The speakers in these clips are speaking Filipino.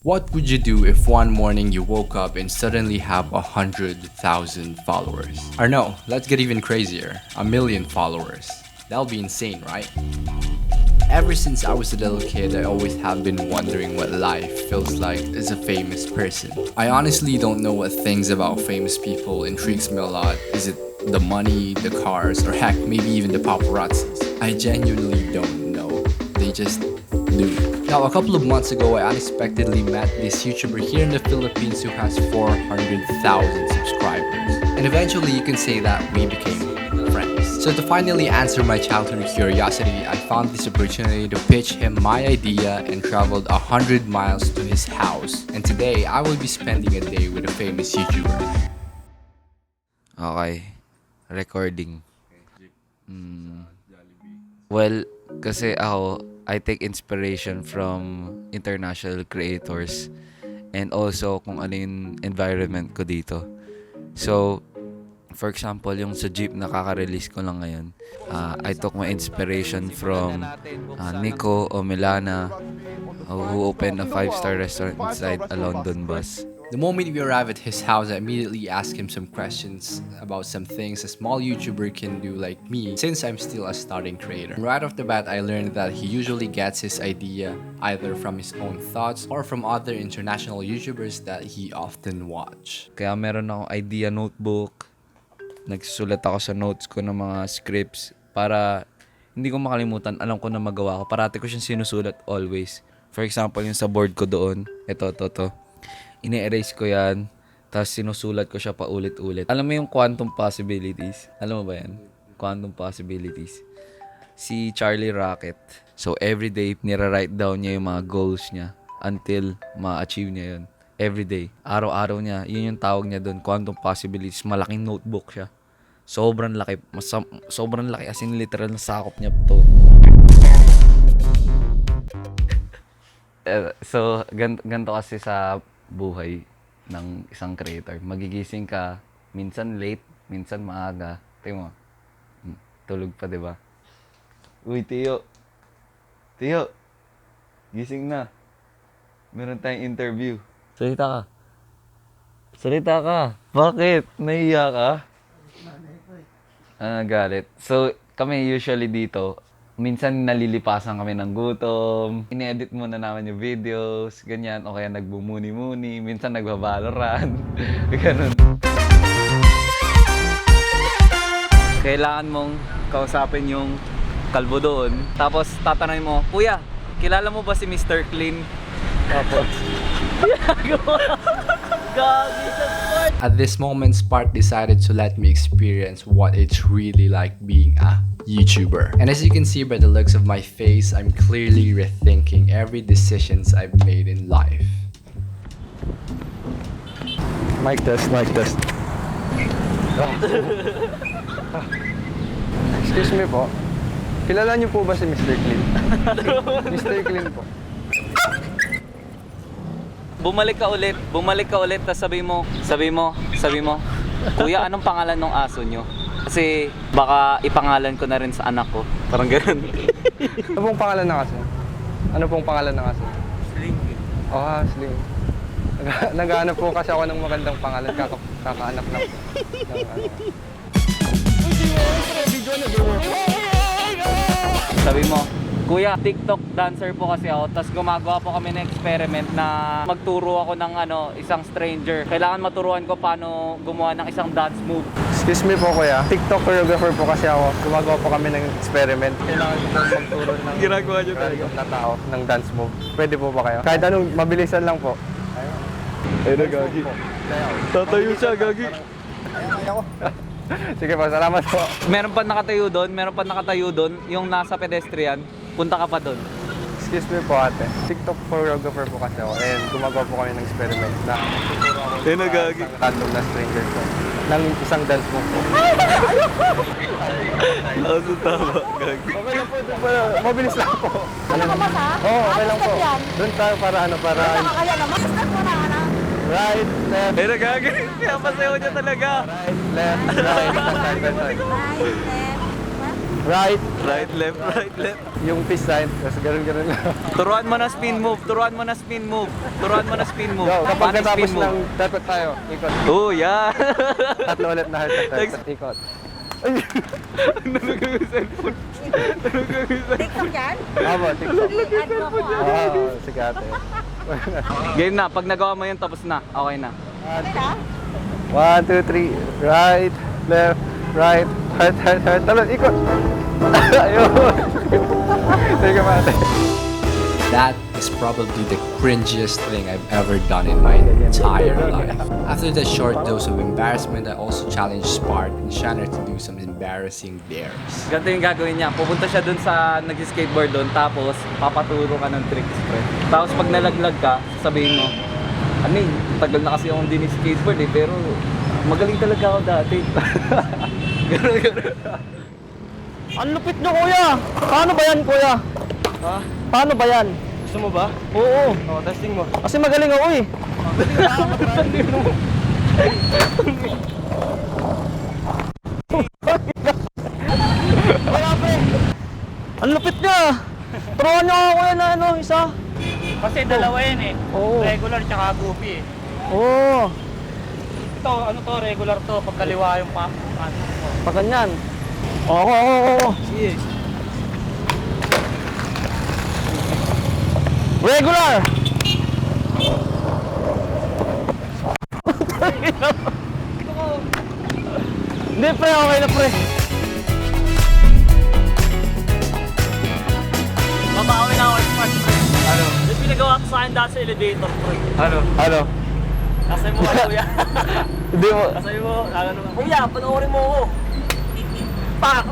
What would you do if one morning you woke up and suddenly have 100,000 followers? Or no, let's get even crazier, 1,000,000 followers. That'll be insane, right? Ever since I was a little kid, I always have been wondering what life feels like as a famous person. I honestly don't know what things about famous people intrigues me a lot. Is it the money, the cars, or heck, maybe even the paparazzis? I genuinely don't know. They just do. Now, a couple of months ago, I unexpectedly met this YouTuber here in the Philippines who has 400,000 subscribers. And eventually, you can say that we became friends. So to finally answer my childhood curiosity, I found this opportunity to pitch him my idea and traveled 100 miles to his house. And today, I will be spending a day with a famous YouTuber. Okay. Recording. Well, kasi ako, I take inspiration from international creators and also kung ano yung environment ko dito. So, for example, yung sa Jeep na kaka-release ko lang ngayon, I took my inspiration from Nico o Milana, who opened a 5-star restaurant inside a London bus. The moment we arrive at his house, I immediately ask him some questions about some things a small YouTuber can do like me since I'm still a starting creator. Right off the bat, I learned that he usually gets his idea either from his own thoughts or from other international YouTubers that he often watch. Kaya meron akong idea notebook, nagsusulat ako sa notes ko ng mga scripts para hindi ko makalimutan, alam ko na magawa ko. Parati ko siyang sinusulat always. For example, yung sa board ko doon, ito. Ine-erase ko yan, tapos sinusulat ko siya pa ulit-ulit. Alam mo yung quantum possibilities? Alam mo ba yan? Quantum possibilities. Si Charlie Rocket. So, everyday, nira-write down niya yung mga goals niya until ma-achieve niya yun. Everyday. Araw-araw niya. Yun yung tawag niya doon. Quantum possibilities. Malaking notebook siya. Sobrang laki. Sobrang laki. As in, literal na sakop niya to. So, ganito kasi sa buhay ng isang creator. Magigising ka, minsan late, minsan maaga. Tingnan mo. Tulog pa, 'di ba? Uy, Tiyo. Gising na. Meron tayong interview. Salita ka. Bakit? Nahiya ka? Galit. So, kami usually dito, minsan nalilipasan kami ng gutom, ine-edit muna namin yung videos, ganyan, o kaya nagbumuni-muni, minsan nagbabaloran, ganun. Kailangan mong kausapin yung kalbo doon, tapos tatanungin mo, Kuya, kilala mo ba si Mr. Clean? Tapos, At this moment, Spark decided to let me experience what it's really like being a YouTuber. And as you can see by the looks of my face, I'm clearly rethinking every decisions I've made in life. Mic test. Excuse me po. Kilala niyo po ba si Mr. Clean? Mr. Clean po. bumalik ka ulit, tapos sabi mo, Kuya, anong pangalan ng aso nyo? Kasi baka ipangalan ko na rin sa anak ko. Parang ganun. Ano pong pangalan ng aso? Sling. Sling. Naghahanap po kasi ako ng magandang pangalan. Kakaanak lang po. Sabi mo, Kuya, TikTok dancer po kasi ako, tapos gumagawa po kami ng experiment na magturo ako ng isang stranger. Kailangan maturuan ko paano gumawa ng isang dance move. Excuse me po kuya, TikTok choreographer po kasi ako. Gumagawa po kami ng experiment. Kailangan ko magturo ng ginagawa niyo talaga na tao ng dance move. Pwede po ba kayo? Kahit anong mabilisan lang po. Ayun na gagi. Tatayo siya gagi. Ayun. Sige po, salamat po. Meron pa nakatayo doon, yung nasa pedestrian. Punta ka pa doon. Excuse me po ate. TikTok choreographer po kasi ako. And gumagawa po kami ng experiment na tuturo ako ng random na stranger po. Ng isang dance move po. Ano tama, gagi. Okay lang po, mabilis lang po. Ano ka ba ha? Oo, okay lang po. Doon tayo para Nakakaya naman. Start mo na. right, left. Ay, nagagi. Kaya pasayaw niya talaga. Right, left, right. Right, left. right. Right, left, right, left. Yung peace sign, tapos ganun lang. Turuan mo na spin move. Turuan mo na spin move. Turuan mo na spin move. Go, kapag Paano natapos spin move? ng dapat tayo, ikot. Oh, yeah. Tatlo ulit na heart, ikot. Nalagay yung cellphone. TikTok yan? Aba, TikTok. I-add mo ako ah. Wow, sige ate. Game na. Pag nagawa mo yun, tapos na. Okay na. Ano na? 1, 2, 3, right, left, right, heart. Talon, ikot. Ayun. Sige pa ate. That is probably the cringiest thing I've ever done in my entire life. After that short dose of embarrassment, I also challenged Spark and Shanner to do some embarrassing dares. Ganito yung gagawin niya. Pupunta siya dun sa nag-skateboard doon, tapos papaturo ka ng tricks, pre. Tapos pag nalaglag ka, sabihin mo, ano eh, tagal na kasi akong din-skateboard eh, pero magaling talaga ako dati. Ganun. Ang lupit nyo, kuya! Paano ba yan, kuya? Ha? Paano ba yan? Gusto mo ba? Oo. Oo, testing mo. Kasi magaling ako eh. Wala pa eh. Ang lupit niya! Turuan niyo ako kuya na ano, isa. Kasi dalawa yan eh. Oo. Regular tsaka goofy eh. Oo. Ito, ano to, regular to. Pagkaliwa yung ano. Pag ganyan. Oo. Sige. Regular! Hindi pre, okay na pre. Mamaawin na ako smart. Ano? Yung pinagawa ko sa akin dati sa elevator, pre. Ano? Kasay mo ka, kuya. Hindi mo. Kasay mo, ano ba? Kuya, panoorin mo ako. Pak!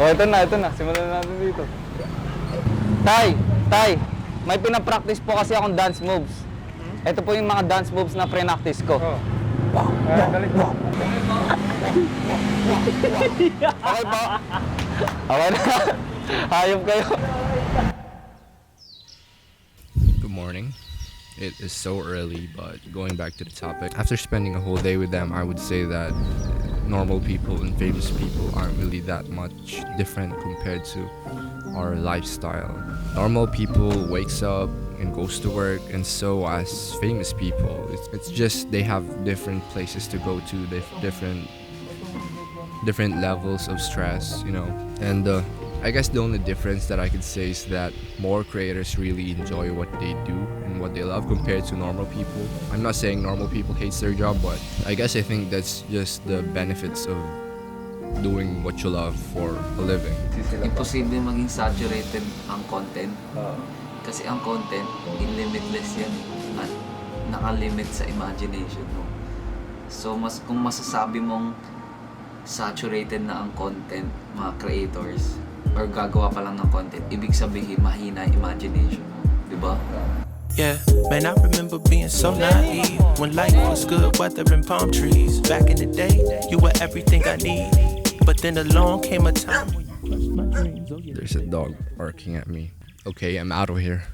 Oh, ito na. Simulan na natin dito. Tay, may pinapractice po kasi akong dance moves. Ito po yung mga dance moves na pre-practice ko. Okay po. Okay na. Hayop kayo. Good morning. It is so early, but going back to the topic, after spending a whole day with them, I would say that normal people and famous people aren't really that much different compared to our lifestyle. Normal people wakes up and goes to work, and so as famous people, it's just they have different places to go to, different levels of stress, you know. And I guess the only difference that I could say is that more creators really enjoy what they do and what they love compared to normal people. I'm not saying normal people hates their job, but I guess I think that's just the benefits of doing what you love for a living. Imposible maging saturated ang content. Kasi ang content, limitless yan at nakalimit sa imagination mo. So kung masasabi mong saturated na ang content, mga creators, or gagawa pa lang ng content, ibig sabihin mahina ang imagination mo, di ba? Yeah, man, I remember being so naive when life was good, weather and palm trees. Back in the day, you were everything I need. But then along came a time when you crushed my dreams. Oh, yeah. There's a dog barking at me. Okay, I'm out of here.